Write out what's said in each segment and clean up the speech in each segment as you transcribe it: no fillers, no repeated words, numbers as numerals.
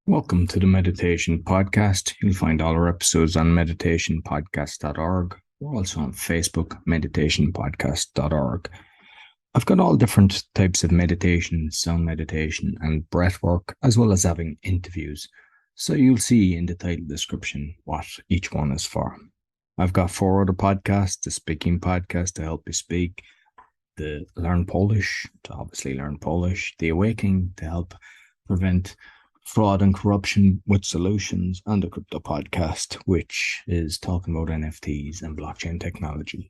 Welcome to the Meditation Podcast. You'll find all our episodes on meditationpodcast.org. We're also on Facebook, meditationpodcast.org. I've got all different types of meditation, sound meditation, and breath work, as well as having interviews. So you'll see in the title description what each one is for. I've got 4 other podcasts: the speaking podcast to help you speak, the Learn Polish to obviously learn Polish, the Awakening to help prevent fraud and corruption with solutions, and the Crypto Podcast, which is talking about NFTs and blockchain technology.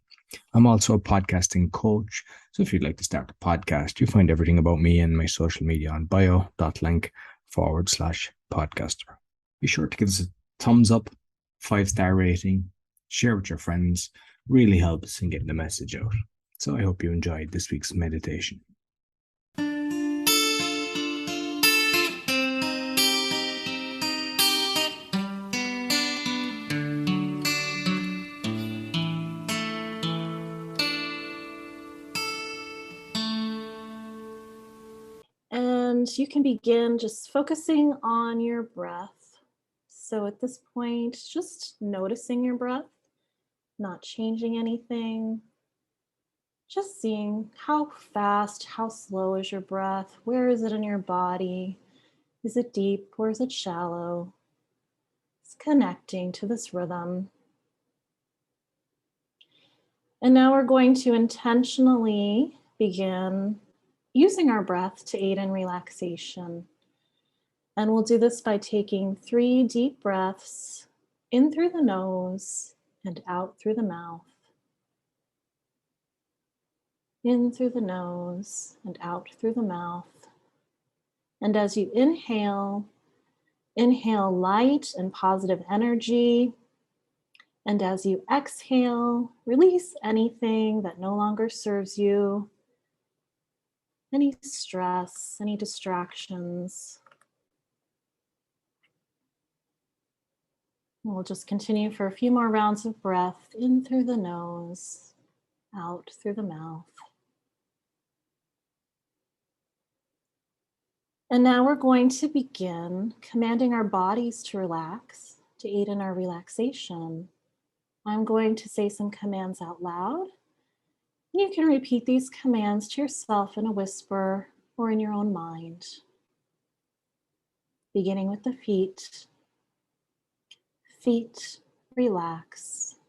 I'm also a podcasting coach, so if you'd like to start a podcast, you find everything about me and my social media on bio.link/podcaster. Be sure to give us a thumbs up, 5-star rating, share with your friends. Really helps in getting the message out. So I hope you enjoyed this week's meditation. And you can begin just focusing on your breath. So at this point, just noticing your breath, not changing anything. Just seeing how fast, how slow is your breath? Where is it in your body? Is it deep or is it shallow? It's connecting to this rhythm. And now we're going to intentionally begin using our breath to aid in relaxation. And we'll do this by taking 3 deep breaths in through the nose and out through the mouth. In through the nose and out through the mouth. And as you inhale, inhale light and positive energy. And as you exhale, release anything that no longer serves you, any stress, any distractions. We'll just continue for a few more rounds of breath in through the nose, out through the mouth. And now we're going to begin commanding our bodies to relax, to aid in our relaxation. I'm going to say some commands out loud. You can repeat these commands to yourself in a whisper or in your own mind. Beginning with the feet. Feet, relax.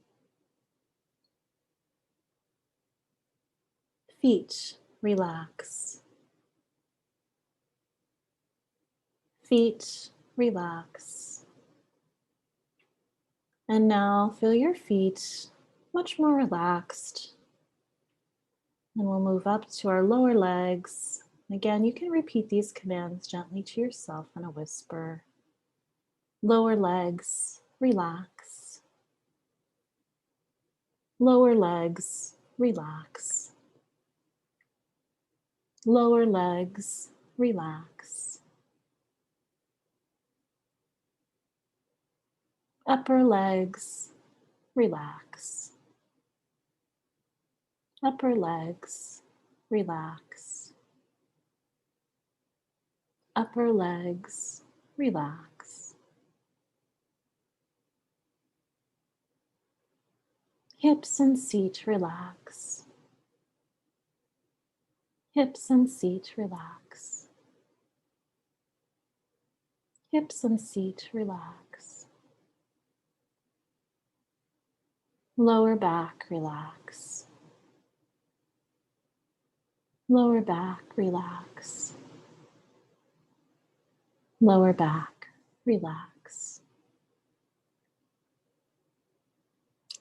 Feet, relax. Feet, relax. And now feel your feet much more relaxed. And we'll move up to our lower legs. Again, you can repeat these commands gently to yourself in a whisper. Lower legs, relax. Lower legs, relax. Lower legs, relax. Upper legs, relax. Upper legs, relax. Upper legs, relax. Hips and seat, relax. Hips and seat, relax. Hips and seat, relax. Lower back, relax. Lower back, relax. Lower back, relax.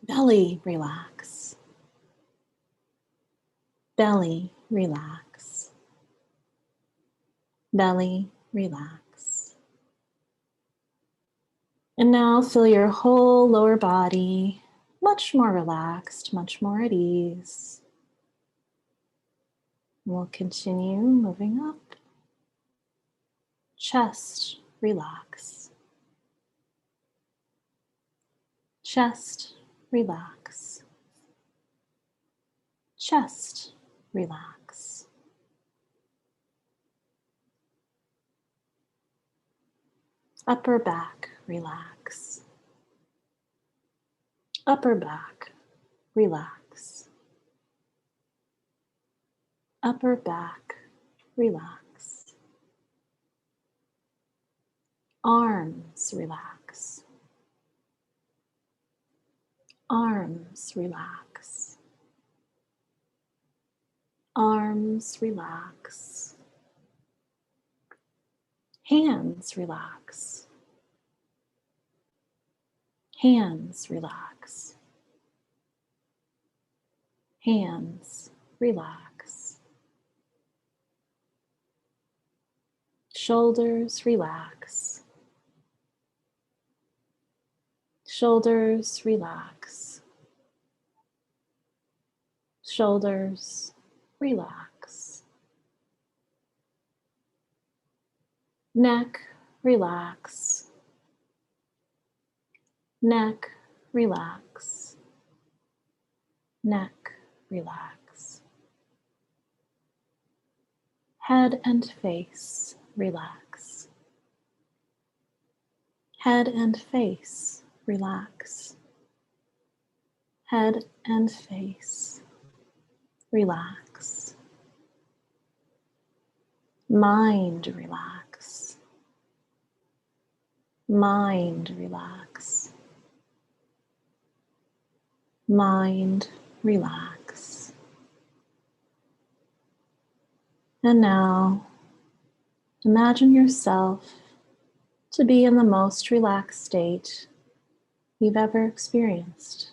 Belly, relax. Belly, relax. Belly, relax. And now feel your whole lower body much more relaxed, much more at ease. We'll continue moving up. Chest, relax. Chest, relax. Chest, relax. Upper back, relax. Upper back, relax. Upper back, relax. Arms, relax. Arms, relax. Arms, relax. Hands, relax. Hands, relax. Hands, relax. Shoulders, relax. Shoulders, relax. Shoulders, relax. Neck, relax. Neck, relax. Neck, relax. Head and face, relax. Head and face, relax. Head and face, relax. Mind, relax. Mind, relax. Mind, relax. And now, imagine yourself to be in the most relaxed state you've ever experienced.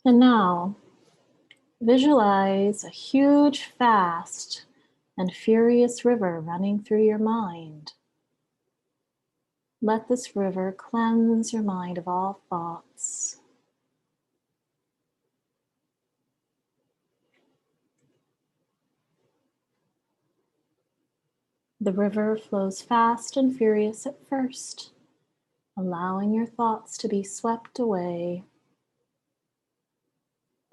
And now, visualize a huge, fast, and furious river running through your mind. Let this river cleanse your mind of all thoughts. The river flows fast and furious at first, allowing your thoughts to be swept away.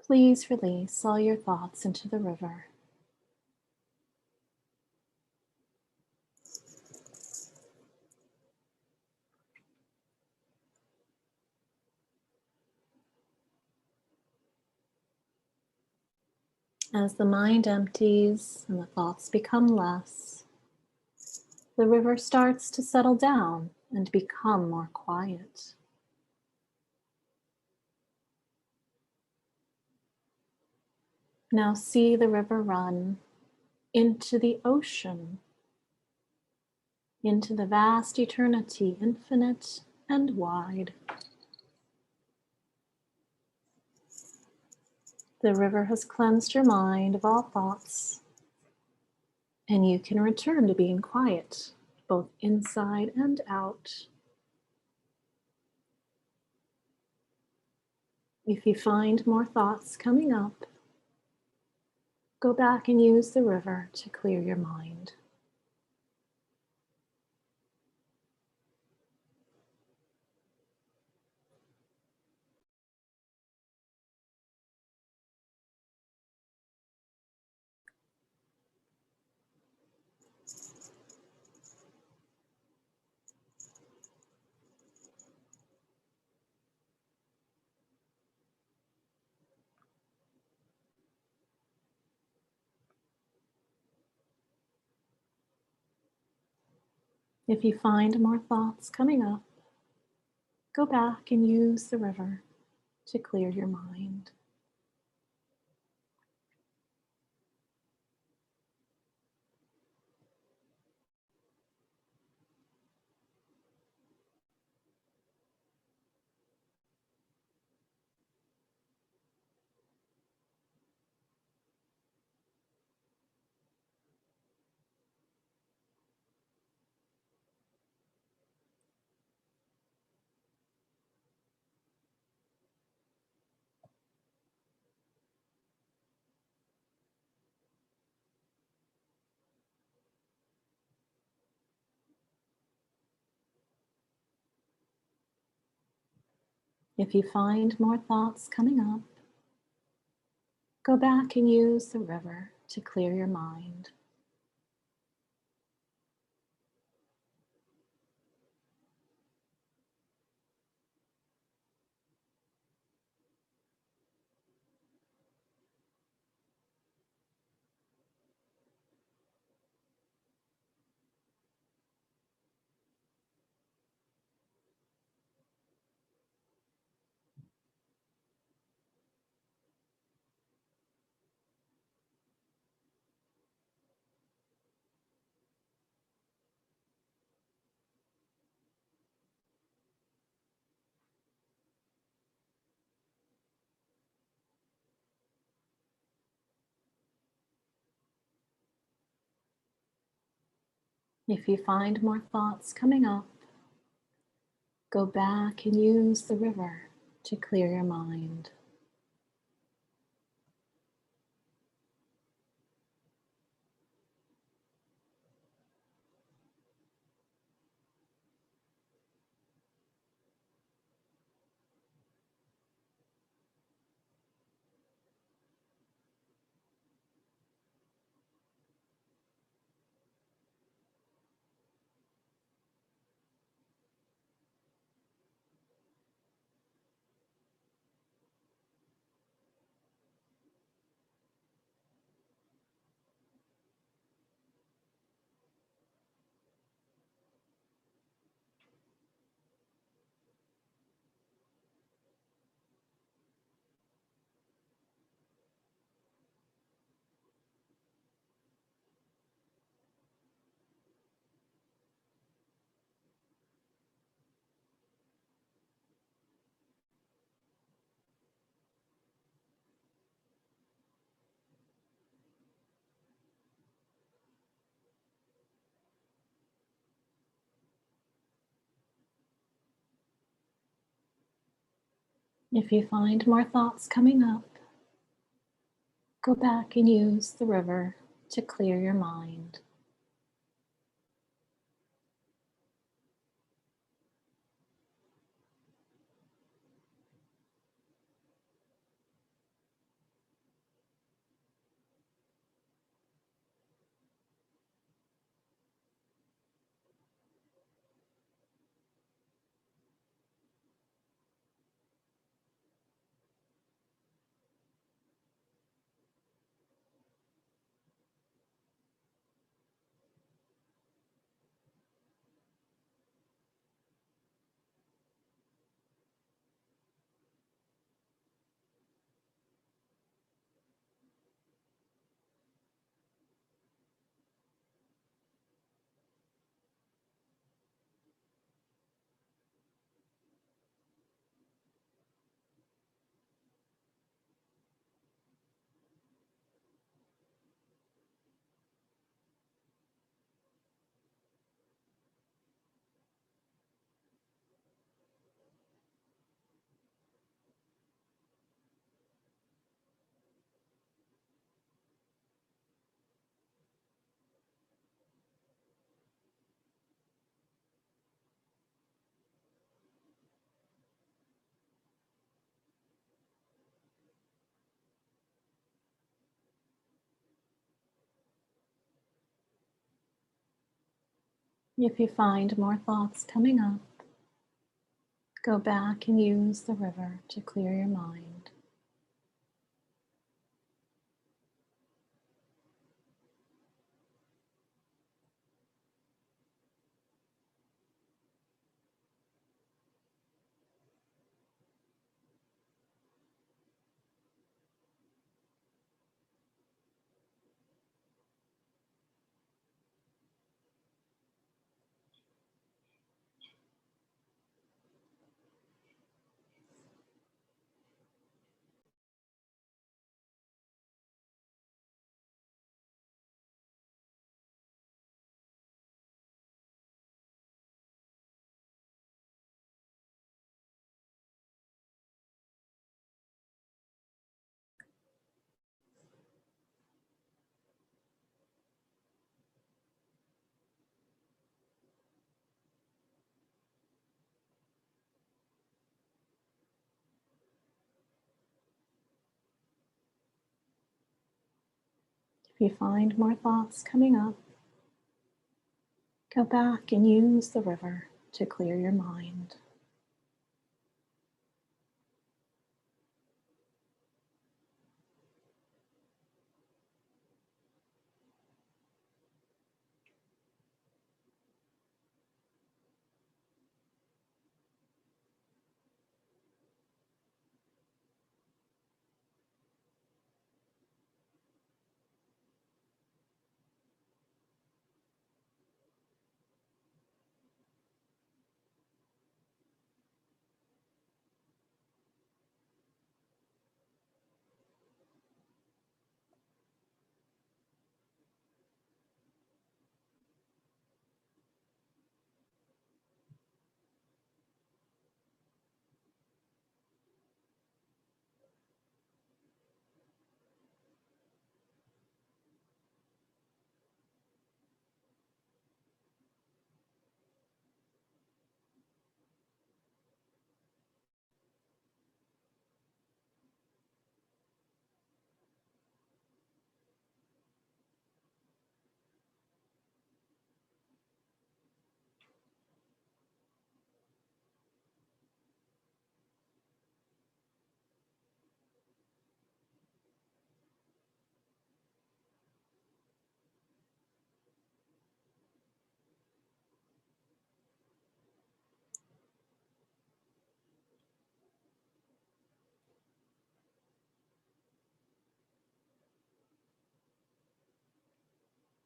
Please release all your thoughts into the river. As the mind empties and the thoughts become less, the river starts to settle down and become more quiet. Now see the river run into the ocean, into the vast eternity, infinite and wide. The river has cleansed your mind of all thoughts, and you can return to being quiet, both inside and out. If you find more thoughts coming up, go back and use the river to clear your mind. If you find more thoughts coming up, go back and use the river to clear your mind. If you find more thoughts coming up, go back and use the river to clear your mind. If you find more thoughts coming up, go back and use the river to clear your mind. If you find more thoughts coming up, go back and use the river to clear your mind. If you find more thoughts coming up, go back and use the river to clear your mind. If you find more thoughts coming up, go back and use the river to clear your mind.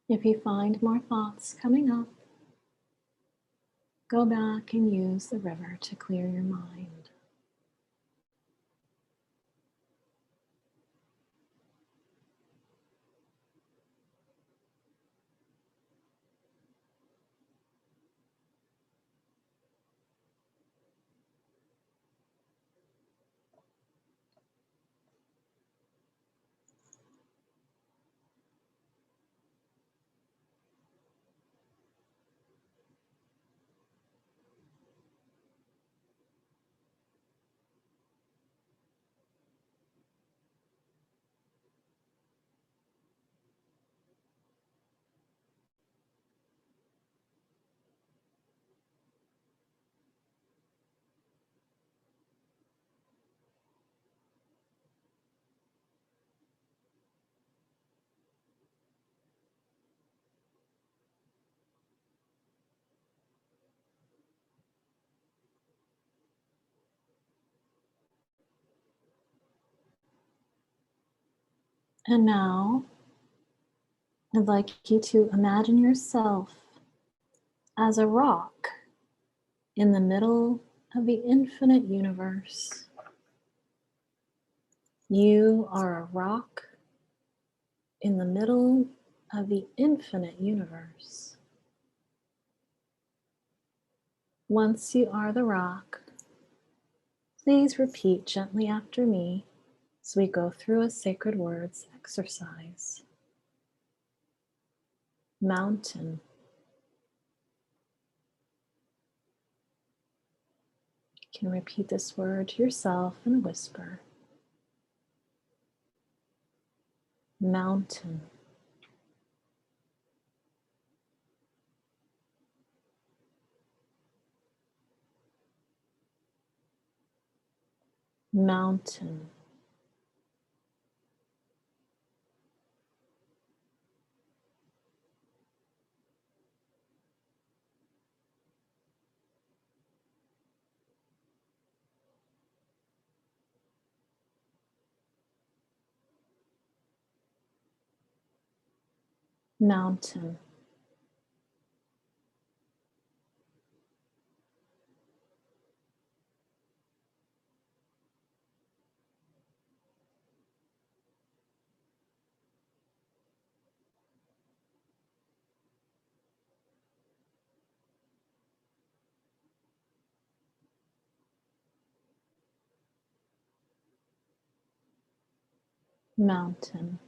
If you find more thoughts coming up, go back and use the river to clear your mind. And now, I'd like you to imagine yourself as a rock in the middle of the infinite universe. You are a rock in the middle of the infinite universe. Once you are the rock, please repeat gently after me as we go through a sacred words exercise. Mountain. You can repeat this word to yourself in a whisper. Mountain. Mountain. Mountain. Mountain.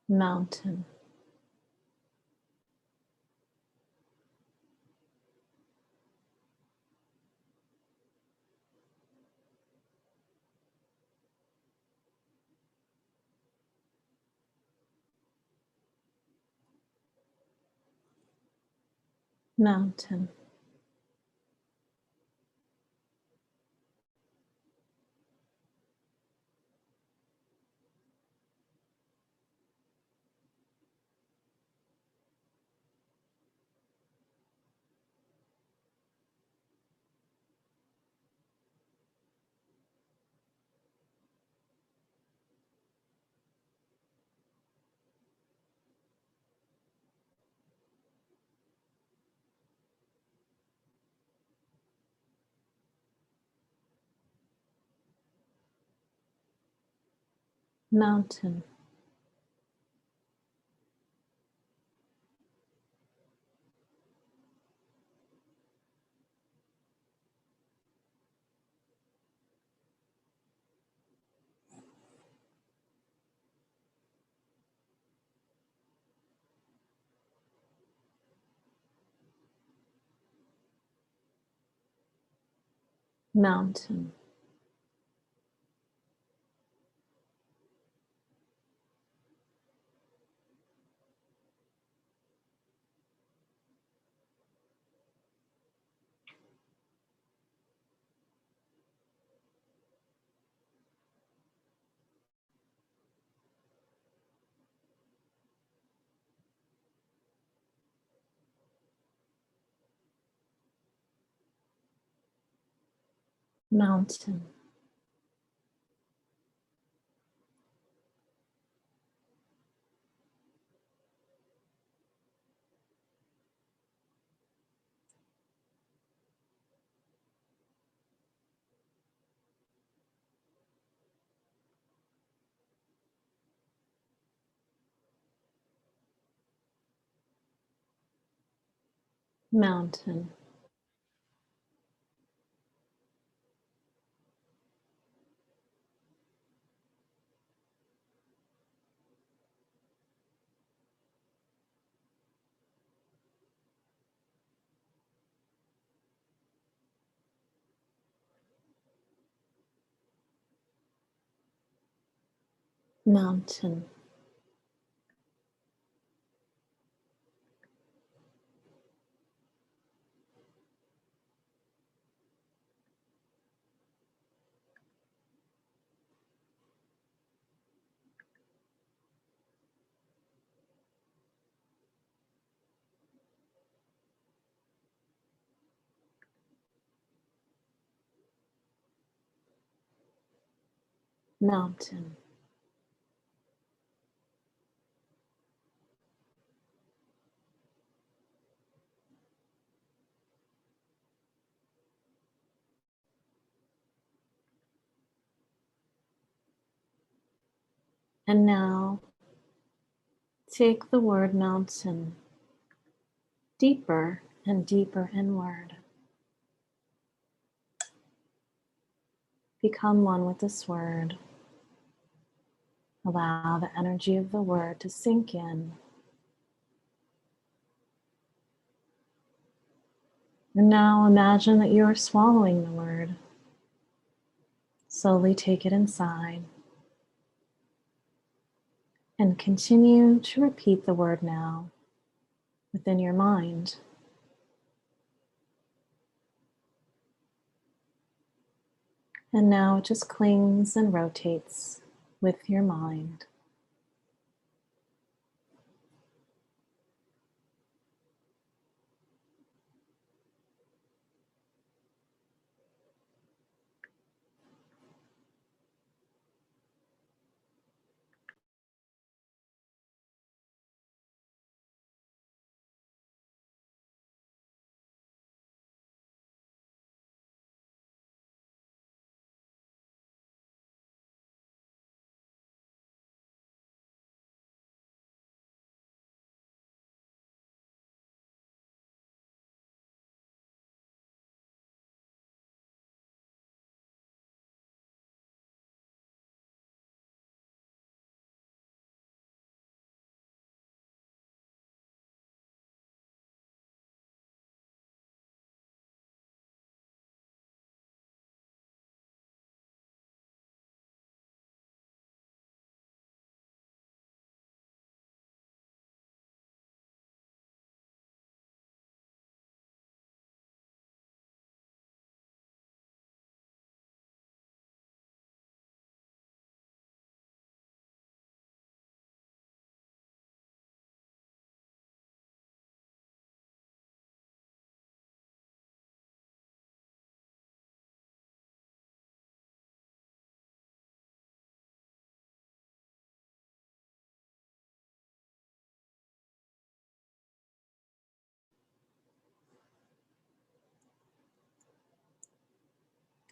mountain, mountain, mountain, mountain, mountain, mountain, mountain, mountain. And now take the word mountain deeper and deeper inward. Become one with this word. Allow the energy of the word to sink in. And now imagine that you are swallowing the word. Slowly take it inside. And continue to repeat the word now within your mind. And now it just clings and rotates with your mind.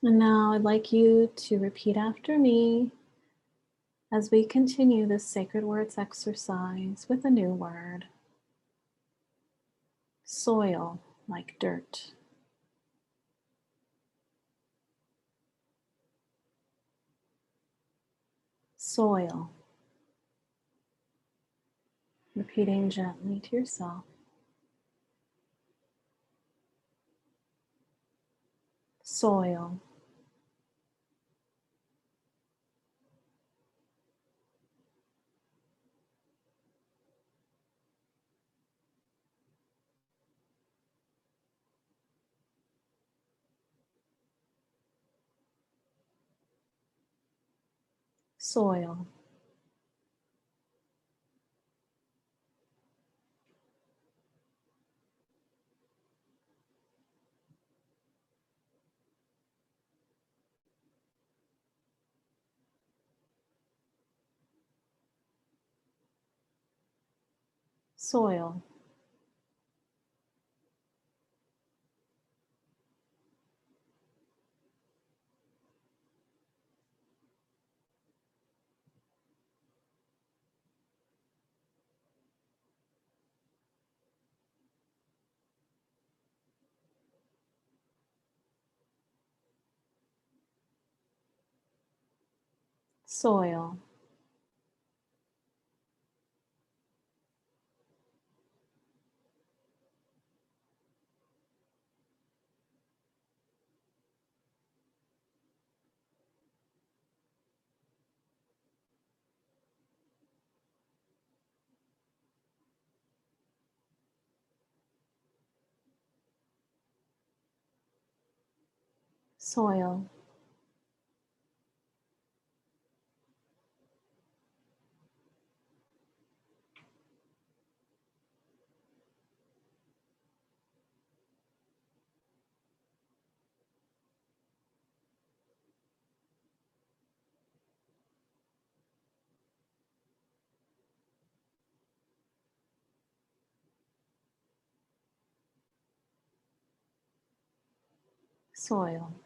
And now I'd like you to repeat after me as we continue this sacred words exercise with a new word. Soil, like dirt. Soil. Repeating gently to yourself. Soil. Soil. Soil. Soil. Soil. Soil.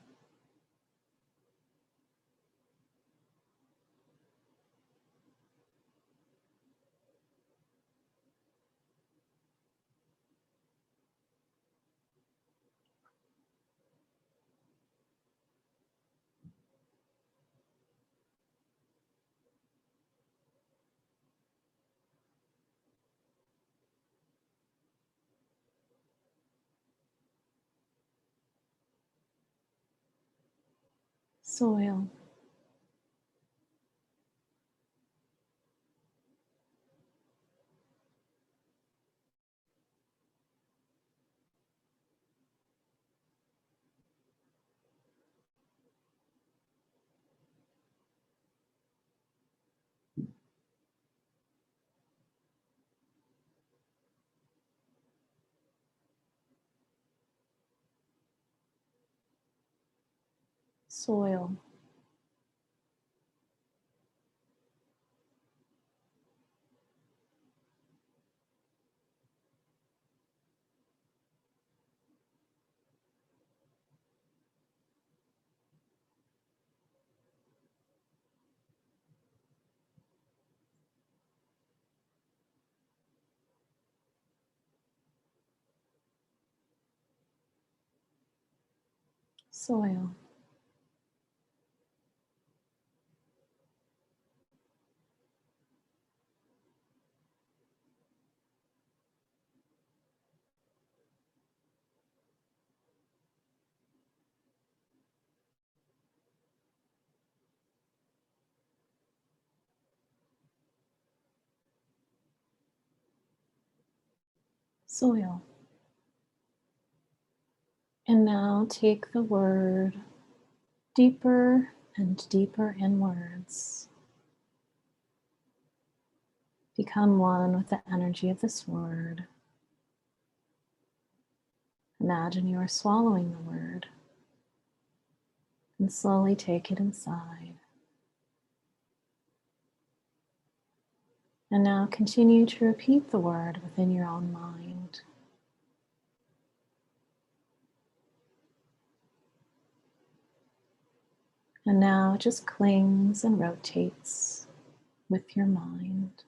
Soil. Soil. Soil. Soil. And now take the word deeper and deeper inwards. Become one with the energy of this word. Imagine you are swallowing the word and slowly take it inside. And now continue to repeat the word within your own mind. And now it just clings and rotates with your mind.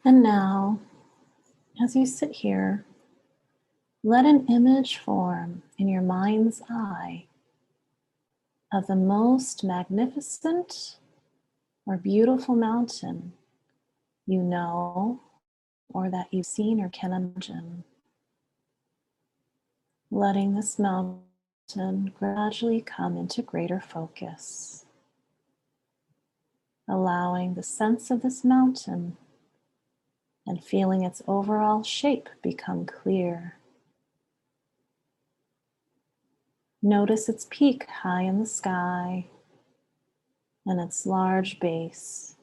And now, as you sit here, let an image form in your mind's eye of the most magnificent or beautiful mountain you know or that you've seen or can imagine. Letting this mountain gradually come into greater focus. Allowing the sense of this mountain and feeling its overall shape become clear. Notice its peak high in the sky and its large base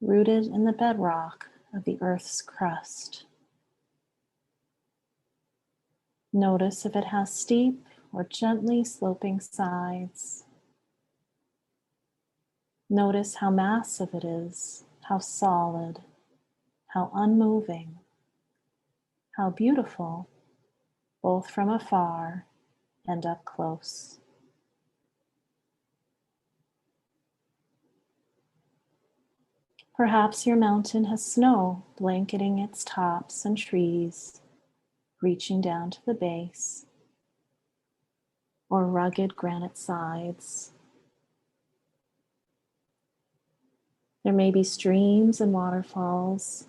rooted in the bedrock of the Earth's crust. Notice if it has steep or gently sloping sides. Notice how massive it is, how solid, how unmoving, how beautiful, both from afar and up close. Perhaps your mountain has snow blanketing its tops and trees, reaching down to the base, or rugged granite sides. There may be streams and waterfalls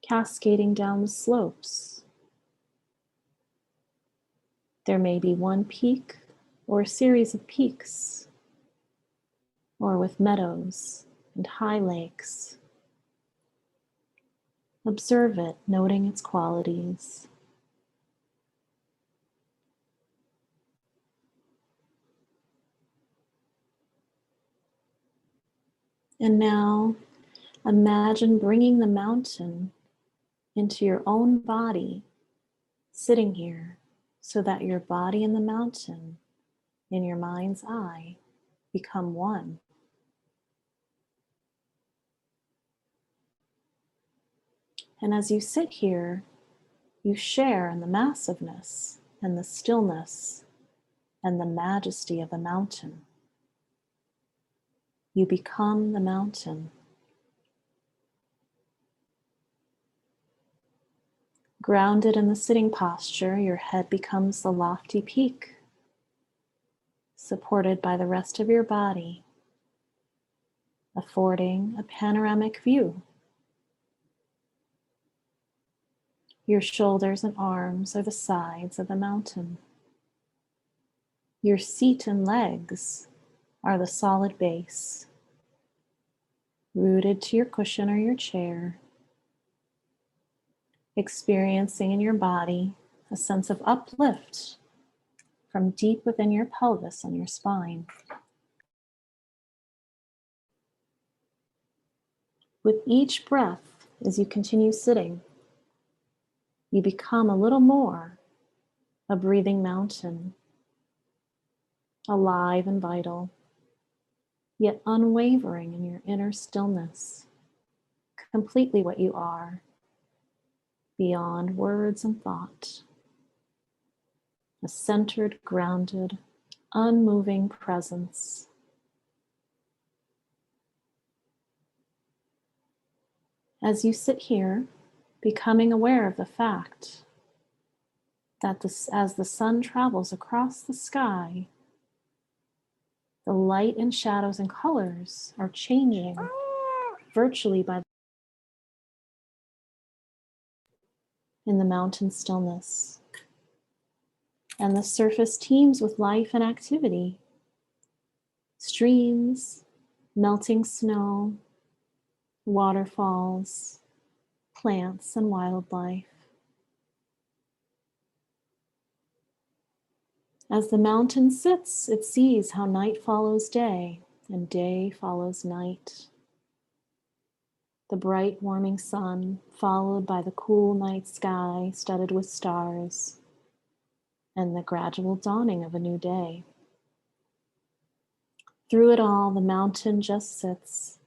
cascading down the slopes. There may be one peak or a series of peaks, or with meadows and high lakes. Observe it, noting its qualities. And now, imagine bringing the mountain into your own body, sitting here, so that your body and the mountain, in your mind's eye, become one. And as you sit here, you share in the massiveness and the stillness and the majesty of the mountain. You become the mountain. Grounded in the sitting posture, your head becomes the lofty peak, supported by the rest of your body, affording a panoramic view. Your shoulders and arms are the sides of the mountain. Your seat and legs are the solid base, rooted to your cushion or your chair, experiencing in your body a sense of uplift from deep within your pelvis and your spine. With each breath, as you continue sitting, you become a little more a breathing mountain, alive and vital, yet unwavering in your inner stillness, completely what you are, beyond words and thought. A centered, grounded, unmoving presence. As you sit here, becoming aware of the fact that as the sun travels across the sky, the light and shadows and colors are changing virtually in the mountain stillness. And the surface teems with life and activity. Streams, melting snow, waterfalls, plants and wildlife. As the mountain sits, it sees how night follows day and day follows night. The bright warming sun followed by the cool night sky studded with stars and the gradual dawning of a new day. Through it all, the mountain just sits.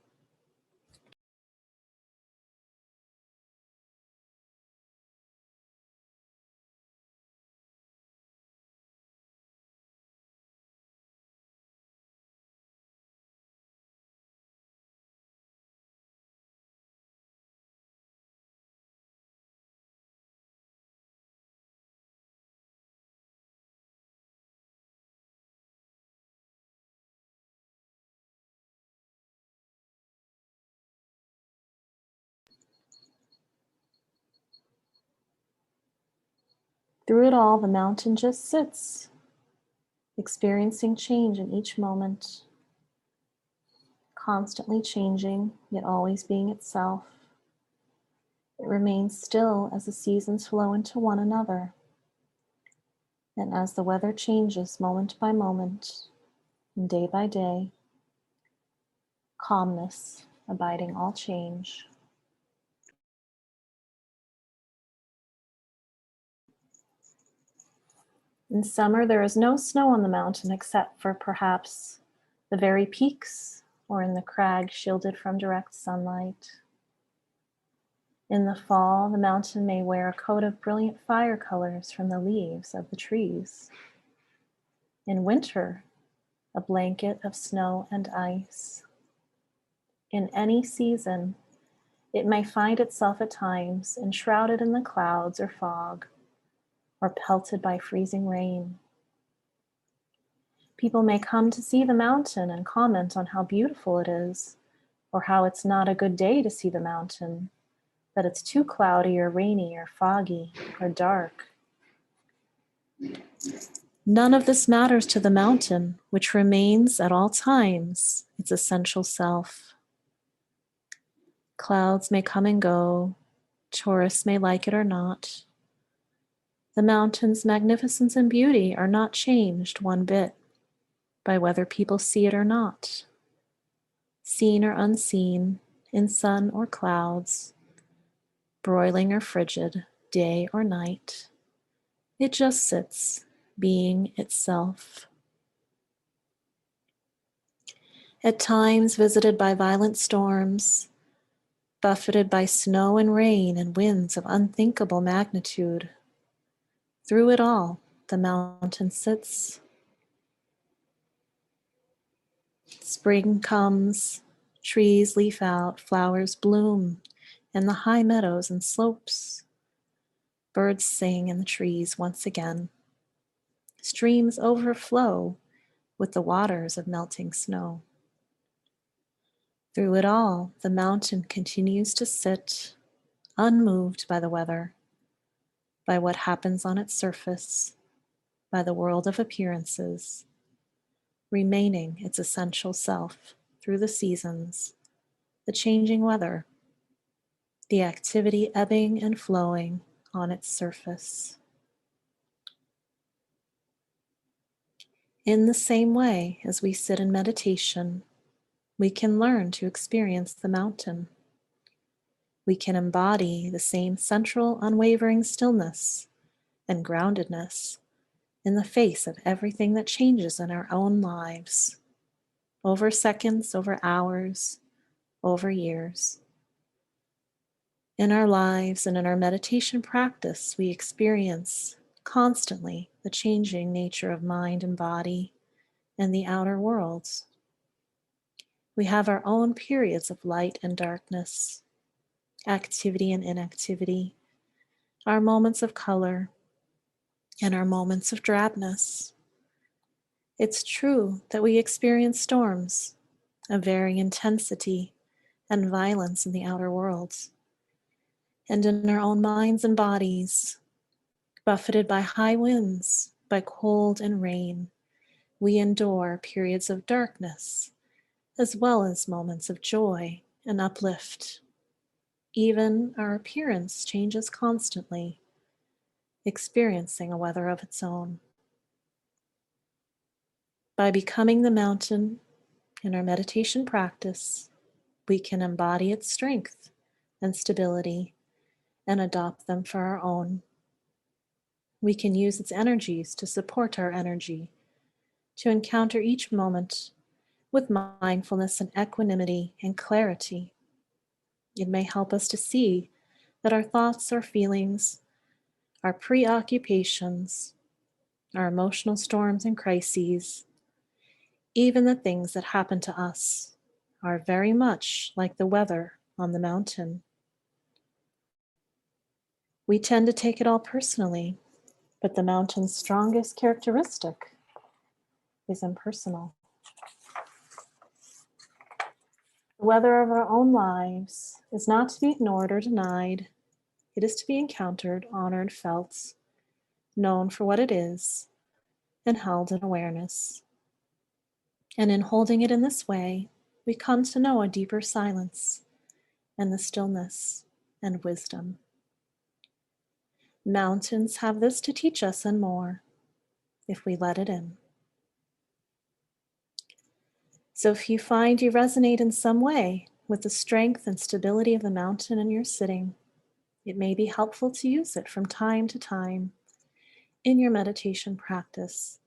Through it all, the mountain just sits, experiencing change in each moment, constantly changing, yet always being itself. It remains still as the seasons flow into one another, and as the weather changes moment by moment and day by day, calmness abiding all change. In summer, there is no snow on the mountain except for perhaps the very peaks or in the crags shielded from direct sunlight. In the fall, the mountain may wear a coat of brilliant fire colors from the leaves of the trees. In winter, a blanket of snow and ice. In any season, it may find itself at times enshrouded in the clouds or fog, or pelted by freezing rain. People may come to see the mountain and comment on how beautiful it is, or how it's not a good day to see the mountain, that it's too cloudy or rainy or foggy or dark. None of this matters to the mountain, which remains at all times its essential self. Clouds may come and go, tourists may like it or not. The mountain's magnificence and beauty are not changed one bit by whether people see it or not. Seen or unseen, in sun or clouds, broiling or frigid, day or night, it just sits, being itself. At times visited by violent storms, buffeted by snow and rain and winds of unthinkable magnitude, through it all, the mountain sits. Spring comes, trees leaf out, flowers bloom in the high meadows and slopes. Birds sing in the trees once again. Streams overflow with the waters of melting snow. Through it all, the mountain continues to sit, unmoved by the weather, by what happens on its surface, by the world of appearances, remaining its essential self through the seasons, the changing weather, the activity ebbing and flowing on its surface. In the same way as we sit in meditation, we can learn to experience the mountain. We can embody the same central, unwavering stillness and groundedness in the face of everything that changes in our own lives, over seconds, over hours, over years. In our lives and in our meditation practice, we experience constantly the changing nature of mind and body and the outer worlds. We have our own periods of light and darkness, activity and inactivity, our moments of color, and our moments of drabness. It's true that we experience storms of varying intensity and violence in the outer worlds, and in our own minds and bodies, buffeted by high winds, by cold and rain, we endure periods of darkness, as well as moments of joy and uplift. Even our appearance changes constantly, experiencing a weather of its own. By becoming the mountain in our meditation practice, we can embody its strength and stability and adopt them for our own. We can use its energies to support our energy, to encounter each moment with mindfulness and equanimity and clarity. It may help us to see that our thoughts, our feelings, our preoccupations, our emotional storms and crises, even the things that happen to us, are very much like the weather on the mountain. We tend to take it all personally, but the mountain's strongest characteristic is impersonal. The weather of our own lives is not to be ignored or denied. It is to be encountered, honored, felt, known for what it is, and held in awareness. And in holding it in this way, we come to know a deeper silence and the stillness and wisdom. Mountains have this to teach us and more, if we let it in. So if you find you resonate in some way with the strength and stability of the mountain in your sitting, it may be helpful to use it from time to time in your meditation practice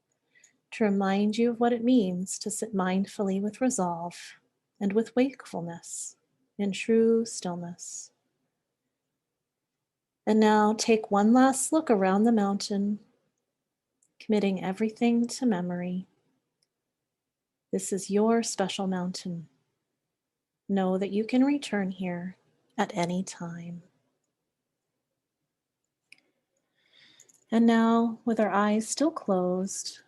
to remind you of what it means to sit mindfully with resolve and with wakefulness in true stillness. And now take one last look around the mountain, committing everything to memory. This is your special mountain. Know that you can return here at any time. And now, with our eyes still closed,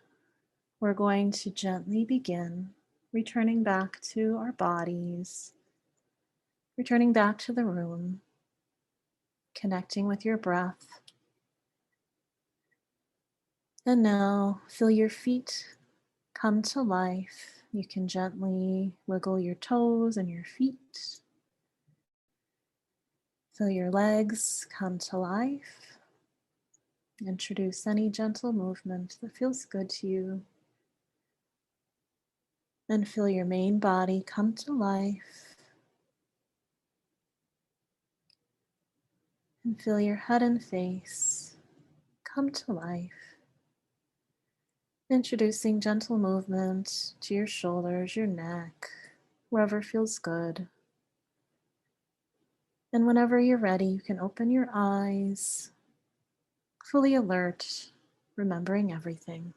we're going to gently begin returning back to our bodies, returning back to the room, connecting with your breath. And now, feel your feet come to life. You can gently wiggle your toes and your feet. Feel your legs come to life. Introduce any gentle movement that feels good to you. And feel your main body come to life. And feel your head and face come to life. Introducing gentle movement to your shoulders, your neck, wherever feels good. And whenever you're ready, you can open your eyes, fully alert, remembering everything.